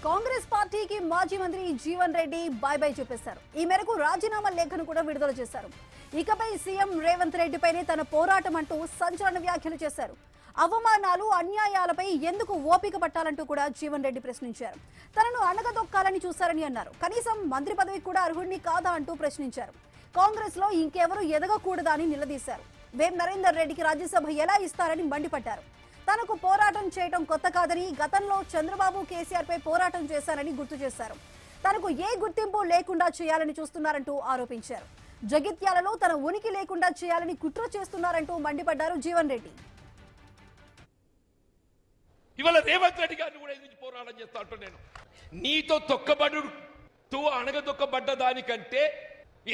కాంగ్రెస్ పార్టీకి మాజీ Mantri Jeevan Reddy by by చెప్పేశారు. ఈ మేరకు రాజీనామా లేఖను కూడా విడుదల చేశారు. ఇకపై సీఎం రేవంత్ రెడ్డిపైనే తన పోరాటం అంటూ సంచలన వ్యాఖ్యలు చేశారు. అవమానాలు అన్యాయాలపై ఎందుకు ఓపిక పట్టాలంటూ కూడా జీవన్ రెడ్డి ప్రశ్నించారు. తనను అణగదొక్కాలని చూశారని అన్నారు. కనీసం మంత్రి పదవికి కూడా అర్హుడిని కాదా అంటూ ప్రశ్నించారు. కాంగ్రెస్ లో ఇంకెవరు ఎదగకూడదా అని నిలదీశారు. వేం నరేందర్ రెడ్డికి రాజ్యసభ ఎలా ఇస్తారని మండిపడ్డారు. తనకు పోరాటం చేయడం కొత్త కాదని, గతంలో చంద్రబాబు కేసీఆర్ పై పోరాటం చేశారని గుర్తు చేశారు. తనకు ఏ గుర్తింపు లేకుండా చేయాలని చూస్తున్నారంటూ ఆరోపించారు. జగిత్యాలలో తన ఉనికి లేకుండా చేయాలని కుట్ర చేస్తున్నారంటూ మండిపడ్డారు జీవన్ రెడ్డి. ఇవాళ రేవంత్ రెడ్డి గారిని కూడా ఎదిరించి పోరాటం చేస్తా అంటూ నేను నీతో తొక్కబడ్డు అణగదొక్కబడ్డ దానికంటే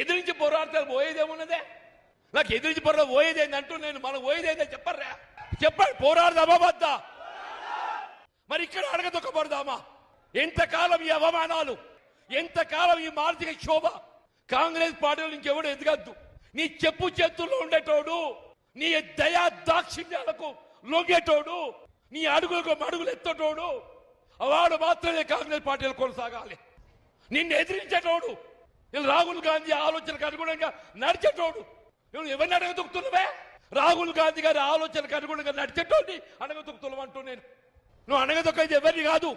ఎదిరించి పోరాడతారు పోయేదేమున్నదే. నాకు ఎదిరించి పోరాడ పోయేదేంది అంటూ నేను మనకు పోయేదేందో చెప్పర్రా, చెప్పండి. పోరాడదామా వద్దా? మరి ఇక్కడ అడగదొక్కబడదామా? ఎంతకాలం ఈ అవమానాలు, ఎంతకాలం ఈ మానసిక శోభ? కాంగ్రెస్ పార్టీలో ఇంకెవడు ఎదగద్దు. నీ చెప్పు చేతుల్లో ఉండేటోడు, నీ దయా దాక్షిణ్యాలకు లొంగేటోడు, నీ అడుగులకు అడుగులు ఎత్తటోడు వాడు మాత్రమే కాంగ్రెస్ పార్టీలు కొనసాగాలి. నిన్ను ఎదిరించేటోడు, రాహుల్ గాంధీ ఆలోచనకు అనుగుణంగా నడిచేటోడు. నువ్వు ఎవరిని అడగదొక్కుతున్నావే? రాహుల్ గాంధీ గారి ఆలోచనకు అనుగుణంగా నడిచేటోడిని అడగదొక్కుతున్నావు అంటూ నేను. నువ్వు అడగదొక్కేది ఎవరిని కాదు,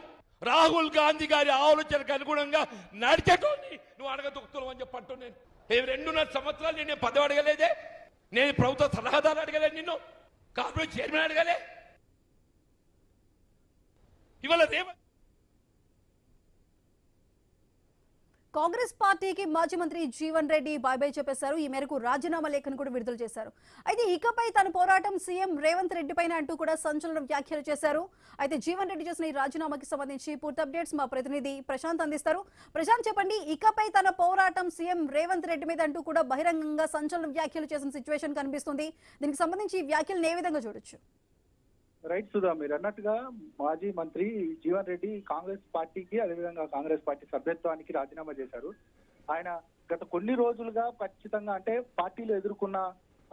రాహుల్ గాంధీ గారి ఆలోచనకు అనుగుణంగా నడిచేటోడిని నువ్వు అడగదొక్కుతున్నావు అని చెప్పంటూ నేను. 2.5 సంవత్సరాలు నేను పదవి అడగలేదే, నేను ప్రభుత్వ సలహాదారు అడగలేదు, నిన్ను కార్పొరేట్ చైర్మన్ అడగలే. ఇవాళ కాంగ్రెస్ పార్టీకి మాజీ మంత్రి జీవన్ రెడ్డి బై బై చెప్పేశారు. ఈ మేరకు రాజీనామా లేఖను కూడా విడుదల చేశారు. అయితే ఇకపై తన పోరాటం సీఎం రేవంత్ రెడ్డి పైన అంటూ కూడా సంచలన వ్యాఖ్యలు చేశారు. అయితే జీవన్ రెడ్డి చేసిన ఈ రాజీనామాకి సంబంధించి పూర్తి అప్డేట్స్ మా ప్రతినిధి ప్రశాంత్ అందిస్తారు. ప్రశాంత్, చెప్పండి, ఇకపై తన పోరాటం సీఎం రేవంత్ రెడ్డి మీద అంటూ కూడా బహిరంగంగా సంచలన వ్యాఖ్యలు చేసిన సిచ్యువేషన్ కనిపిస్తుంది. దీనికి సంబంధించి ఈ వ్యాఖ్యలను ఏ విధంగా చూడొచ్చు? రైట్ సుధా, మీరు అన్నట్టుగా మాజీ మంత్రి జీవన్ రెడ్డి కాంగ్రెస్ పార్టీకి అదేవిధంగా కాంగ్రెస్ పార్టీ సభ్యత్వానికి రాజీనామా చేశారు. ఆయన గత కొన్ని రోజులుగా ఖచ్చితంగా అంటే పార్టీలో ఎదుర్కొన్న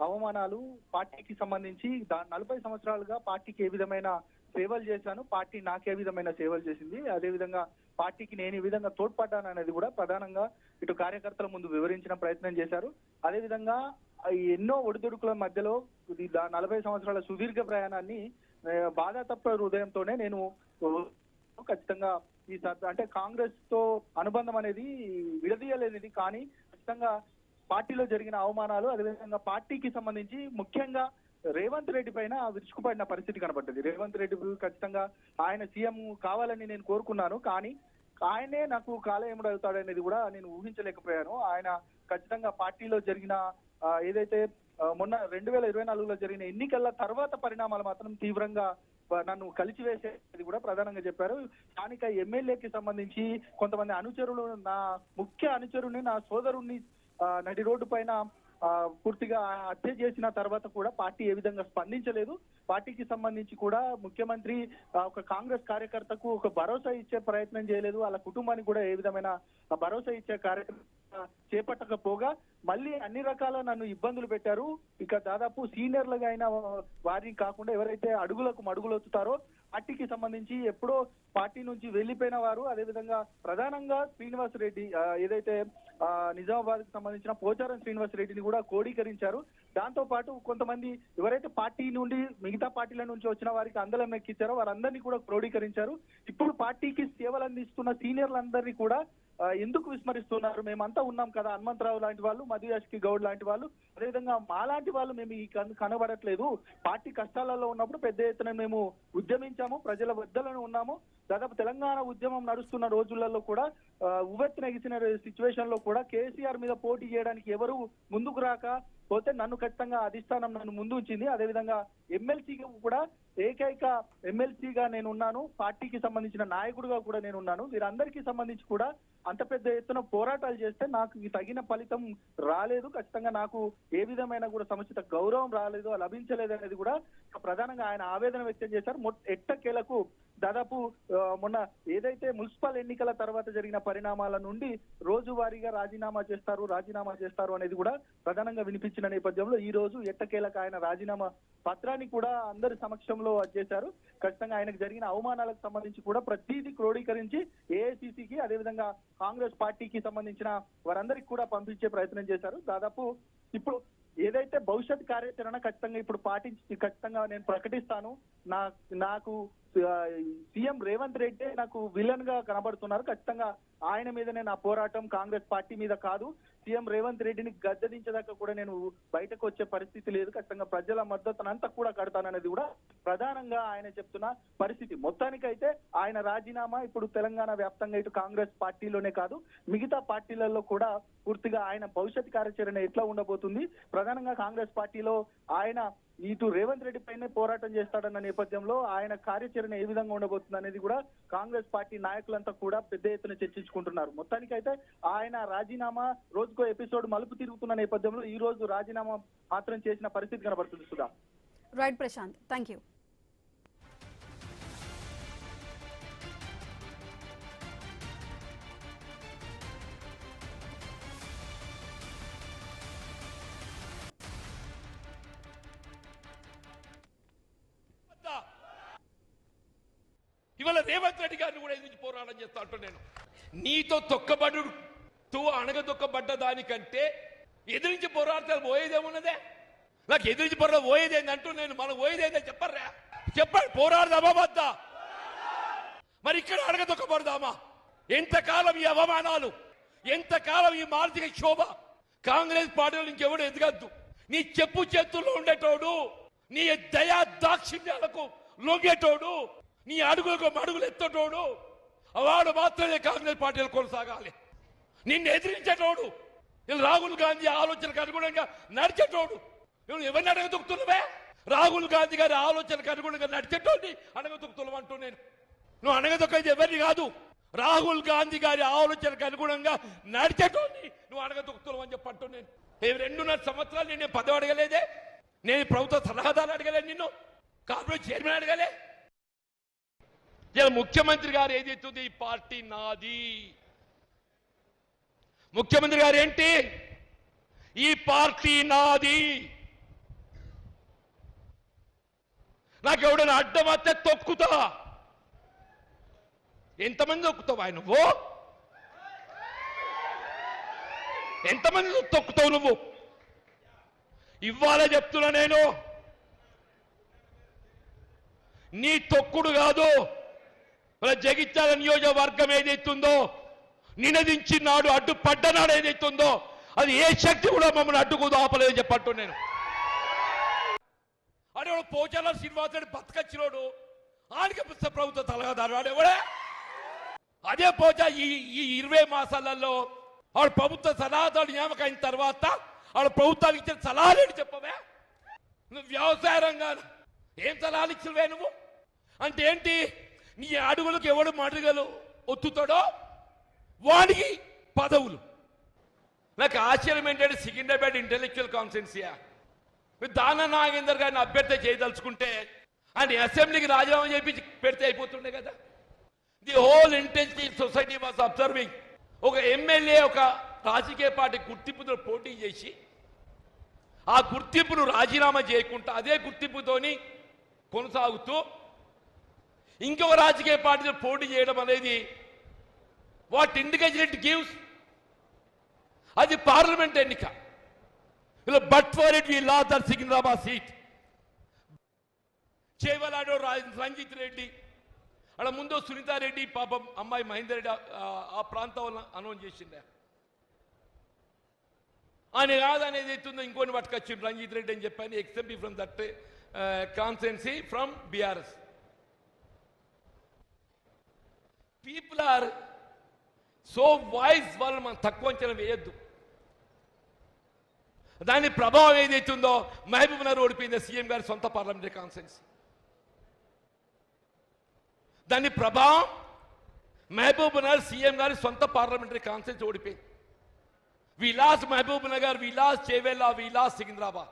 అవమానాలు, పార్టీకి సంబంధించి 40 సంవత్సరాలుగా పార్టీకి ఏ విధమైన సేవలు చేశాను, పార్టీ నాకే విధమైన సేవలు చేసింది, అదేవిధంగా పార్టీకి నేను ఈ విధంగా తోడ్పడ్డాను అనేది కూడా ప్రధానంగా ఇటు కార్యకర్తల ముందు వివరించిన ప్రయత్నం చేశారు. అదేవిధంగా ఎన్నో ఒడిదుడుకుల మధ్యలో 40 సంవత్సరాల సుదీర్ఘ ప్రయాణాన్ని బాధాతప్త హృదయంతోనే నేను ఖచ్చితంగా ఈ అంటే కాంగ్రెస్ తో అనుబంధం అనేది విడదీయలేనిది, కానీ ఖచ్చితంగా పార్టీలో జరిగిన అవమానాలు, అదేవిధంగా పార్టీకి సంబంధించి ముఖ్యంగా రేవంత్ రెడ్డి పైన విరుచుకుపడిన పరిస్థితి కనబడ్డది. రేవంత్ రెడ్డి ఖచ్చితంగా ఆయన సీఎం కావాలని నేను కోరుకున్నాను, కానీ ఆయనే నాకు కాలయముడు అవుతాడనేది కూడా నేను ఊహించలేకపోయాను. ఆయన ఖచ్చితంగా పార్టీలో జరిగిన ఏదైతే మొన్న 2024లో జరిగిన ఎన్నికల తర్వాత పరిణామాలు మాత్రం తీవ్రంగా నన్ను కలిసివేసేది కూడా ప్రధానంగా చెప్పారు. స్థానిక ఎమ్మెల్యేకి సంబంధించి కొంతమంది అనుచరులు, నా ముఖ్య అనుచరుని, నా సోదరుణ్ణి నడి రోడ్డు పైన పూర్తిగా హత్య చేసిన తర్వాత కూడా పార్టీ ఏ విధంగా స్పందించలేదు. పార్టీకి సంబంధించి కూడా ముఖ్యమంత్రి ఒక కాంగ్రెస్ కార్యకర్తకు ఒక భరోసా ఇచ్చే ప్రయత్నం చేయలేదు. వాళ్ళ కుటుంబానికి కూడా ఏ విధమైన భరోసా ఇచ్చే కార్యక్రమం చేపట్టకపోగా మళ్ళీ అన్ని రకాల నన్ను ఇబ్బందులు పెట్టారు. ఇక దాదాపు సీనియర్లుగా అయిన వారిని కాకుండా ఎవరైతే అడుగులకు మడుగులొత్తుతారో పార్టీకి సంబంధించి ఎప్పుడో పార్టీ నుంచి వెళ్లిపోయిన వారు, అదేవిధంగా ప్రధానంగా శ్రీనివాస్ రెడ్డి ఏదైతే నిజామాబాద్ కి సంబంధించిన పోచారం శ్రీనివాస్ రెడ్డిని కూడా క్రోడీకరించారు. దాంతో పాటు కొంతమంది ఎవరైతే పార్టీ నుండి మిగతా పార్టీల నుంచి వచ్చిన వారికి అందలం ఎక్కించారో వారందరినీ కూడా క్రోడీకరించారు. ఇప్పుడు పార్టీకి సేవలు అందిస్తున్న సీనియర్లందరినీ కూడా ఎందుకు విస్మరిస్తున్నారు? మేమంతా ఉన్నాం కదా, హనుమంతరావు లాంటి వాళ్ళు, మధుయాష్కి గౌడ్ లాంటి వాళ్ళు, అదేవిధంగా మాలాంటి వాళ్ళు మేము ఈ కనబడట్లేదు. పార్టీ కష్టాలలో ఉన్నప్పుడు పెద్ద ఎత్తున మేము ఉద్యమించాము, ప్రజల వద్దలను ఉన్నాము. దాదాపు తెలంగాణ ఉద్యమం నడుస్తున్న రోజులలో కూడా ఉవ్వెత్తున ఎగిసిన సిచ్యువేషన్ లో కూడా కేసీఆర్ మీద పోటీ చేయడానికి ఎవరు ముందుకు రాక పోతే నన్ను ఖచ్చితంగా అధిష్టానం నన్ను ముందు ఉంచింది. అదేవిధంగా ఎమ్మెల్సీగా కూడా ఏకైక ఎమ్మెల్సీగా నేను ఉన్నాను, పార్టీకి సంబంధించిన నాయకుడిగా కూడా నేను ఉన్నాను. వీరందరికీ సంబంధించి కూడా అంత పెద్ద ఎత్తున పోరాటాలు చేస్తే నాకు తగిన ఫలితం రాలేదు. ఖచ్చితంగా నాకు ఏ విధమైన కూడా సముచిత గౌరవం రాలేదు, లభించలేదు అనేది కూడా ప్రధానంగా ఆయన ఆవేదన వ్యక్తం చేశారు. ఎట్టకేలకు దాదాపు మొన్న ఏదైతే మున్సిపల్ ఎన్నికల తర్వాత జరిగిన పరిణామాల నుండి రోజువారీగా రాజీనామా చేస్తారు అనేది కూడా ప్రధానంగా వినిపించిన నేపథ్యంలో ఈ రోజు ఎట్టకేలకు ఆయన రాజీనామా పత్రాన్ని కూడా అందరి సమక్షంలో చేశారు. ఖచ్చితంగా ఆయనకు జరిగిన అవమానాలకు సంబంధించి కూడా ప్రతిదీ క్రోడీకరించి ఏఐసిసికి అదేవిధంగా కాంగ్రెస్ పార్టీకి సంబంధించిన వారందరికీ కూడా పంపించే ప్రయత్నం చేశారు. దాదాపు ఇప్పుడు ఏదైతే భవిష్యత్ కార్యాచరణ ఖచ్చితంగా ఇప్పుడు ఖచ్చితంగా నేను ప్రకటిస్తాను. నాకు సీఎం రేవంత్ రెడ్డి నాకు విలన్ గా కనబడుతున్నారు. ఖచ్చితంగా ఆయన మీదనే నా పోరాటం, కాంగ్రెస్ పార్టీ మీద కాదు. సీఎం రేవంత్ రెడ్డిని గద్దెదించేదాకా కూడా నేను బయటకు వచ్చే పరిస్థితి లేదు. ఖచ్చితంగా ప్రజల మద్దతునంతా కూడా కడతాననేది కూడా ప్రధానంగా ఆయన చెప్తున్న పరిస్థితి. మొత్తానికైతే ఆయన రాజీనామా ఇప్పుడు తెలంగాణ వ్యాప్తంగా ఇటు కాంగ్రెస్ పార్టీలోనే కాదు మిగతా పార్టీలలో కూడా పూర్తిగా ఆయన భవిష్యత్ కార్యాచరణ ఎట్లా ఉండబోతుంది, ప్రధానంగా కాంగ్రెస్ పార్టీలో ఆయన ఇటు రేవంత్ రెడ్డి పైనే పోరాటం చేస్తాడన్న నేపథ్యంలో ఆయన కార్యాచరణ ఏ విధంగా ఉండబోతుంది అనేది కూడా కాంగ్రెస్ పార్టీ నాయకులంతా కూడా పెద్ద ఎత్తున చర్చించుకుంటున్నారు. మొత్తానికైతే ఆయన రాజీనామా రోజుకో ఎపిసోడ్ మలుపు తిరుగుతున్న నేపథ్యంలో ఈ రోజు రాజీనామా మాత్రం చేసిన పరిస్థితి కనబడుతుంది. Sudha. Right Prashant, thank you. ఇవాళ రేవంత్ రెడ్డి గారిని కూడా ఎదిరించి పోరాటం చేస్తా అంటూ నేను నీతో తొక్కబడుతూ అణగదొక్కబడ్డ దానికంటే ఎదిరించి పోరాడతారు పోయేదేమున్నదే. నాకు ఎదిరించి పోయేదేంది అంటూ నేను మనం పోయేదేందని చెప్పర్రా, చెప్పండి. పోరాడదామా వద్దా? మరి ఇక్కడ అణగదొక్కబడదామా? ఎంతకాలం ఈ అవమానాలు, ఎంతకాలం ఈ మానసిక క్షోభ? కాంగ్రెస్ పార్టీలో ఇంకెవడు ఎదగద్దు. నీ చెప్పు చేతుల్లో ఉండేటోడు, నీ దయా దాక్షిణ్యాలకు లొంగేటోడు, నీ అడుగులకు అడుగులు ఎత్తటోడు వాడు మాత్రమే కాంగ్రెస్ పార్టీలు కొనసాగాలి. నిన్ను ఎదిరించేటోడు, రాహుల్ గాంధీ ఆలోచనకు అనుగుణంగా నడిచేటోడు. నువ్వు ఎవరిని అడగదొక్కుతున్నావే? రాహుల్ గాంధీ గారి ఆలోచనకు అనుగుణంగా నడిచేటోడిని అడగదొక్కుతున్నావు అంటూ నేను. నువ్వు అడగదొక్కేది ఎవరిని కాదు, రాహుల్ గాంధీ గారి ఆలోచనకు అనుగుణంగా నడిచేటోడిని నువ్వు అడగదొక్కుతున్నావు అని చెప్పంటూ నేను. 2.5 సంవత్సరాలు నేను పదవి అడగలేదే, నేను ప్రభుత్వ సలహాదారు అడగలేదు, నిన్ను కార్పొరేట్ చైర్మన్ అడగలే. ఇలా ముఖ్యమంత్రి గారు ఏదైతుంది, ఈ పార్టీ నాది. ముఖ్యమంత్రి గారు ఏంటి, ఈ పార్టీ నాది. నాకు ఎవడైనా అడ్డం వస్తే తొక్కుతా. ఎంతమంది తొక్కుతావు ఆయన? నువ్వు ఎంతమంది తొక్కుతావు నువ్వు? ఇవాళ చెప్తున్నా నేను, నీ తొక్కుడు కాదు. జగిత్యాల నియోజకవర్గం ఏదైతుందో, నినదించినాడు అడ్డుపడ్డనాడు ఏదైతుందో, అది ఏ శక్తి కూడా మమ్మల్ని అడ్డుకోదు ఆపలేదని చెప్పట్టు నేను. అడే పోచాల శ్రీనివాసుడు బతకచ్చినోడు ఆడికి ప్రభుత్వ సలహాదారు ఆడేవాడే. అదే పోచా ఈ 20 మాసాలలో ఆడు ప్రభుత్వ సలహాదారు నియామకం అయిన తర్వాత ఆడు ప్రభుత్వానికి ఇచ్చిన సలహాలు ఏంటి చెప్పవే? నువ్వు వ్యవసాయ రంగాన్ని ఏం సలహాలు ఇచ్చినవే నువ్వు? అంటే ఏంటి, నీ అడుగులకు ఎవడు మడుగలు ఒత్తుతాడో వాడికి పదవులు. నాకు ఆశ్చర్యం ఏంటంటే, సికింద్రాబాద్ ఇంటెలెక్చువల్ కాన్స్టిట్యున్సీయా దాన నాగేందర్ గారిని అభ్యర్థి చేయదలుచుకుంటే ఆయన అసెంబ్లీకి రాజీనామా చేయించి పెడితే అయిపోతుండే కదా. The whole intelligence society was observing. ఒక ఎమ్మెల్యే ఒక రాజకీయ పార్టీ గుర్తింపుతో పోటీ చేసి ఆ గుర్తింపును రాజీనామా చేయకుండా అదే గుర్తింపుతోని కొనసాగుతూ ఇంకొక రాజకీయ పార్టీతో పోటీ చేయడం అనేది వాట్ ఇండికేషన్ ఇట్ గివ్స్? అది పార్లమెంట్ ఎన్నిక. But for it we lost that Secunderabad seat. చేవలాడో రంజిత్ రెడ్డి, అక్కడ ముందు సునీతారెడ్డి పాపం అమ్మాయి మహేందర్ రెడ్డి ఆ ప్రాంతంలో అనౌన్స్ చేసిండే. ఆయన కాదనేది అవుతుందో ఇంకొని పట్టుకొచ్చిండు రంజిత్ రెడ్డి అని చెప్పాను. Ex MP from that constituency from BRS. People are so voice, వాళ్ళు మనం తక్కువ అంచనా వేయద్దు. దాని ప్రభావం ఏదైతుందో మహబూబ్ నగర్ ఓడిపోయింది సీఎం గారి సొంత పార్లమెంటరీ కాన్స్టిట్యున్సీ. దాని ప్రభావం మహబూబ్ నగర్ సీఎం గారి సొంత పార్లమెంటరీ కాన్స్టిట్యున్సీ ఓడిపోయింది. వి లాస్ట్ మహబూబ్ నగర్, వి లాస్ట్ చేవెళ్ళ, వి లాస్ట్ సికింద్రాబాద్.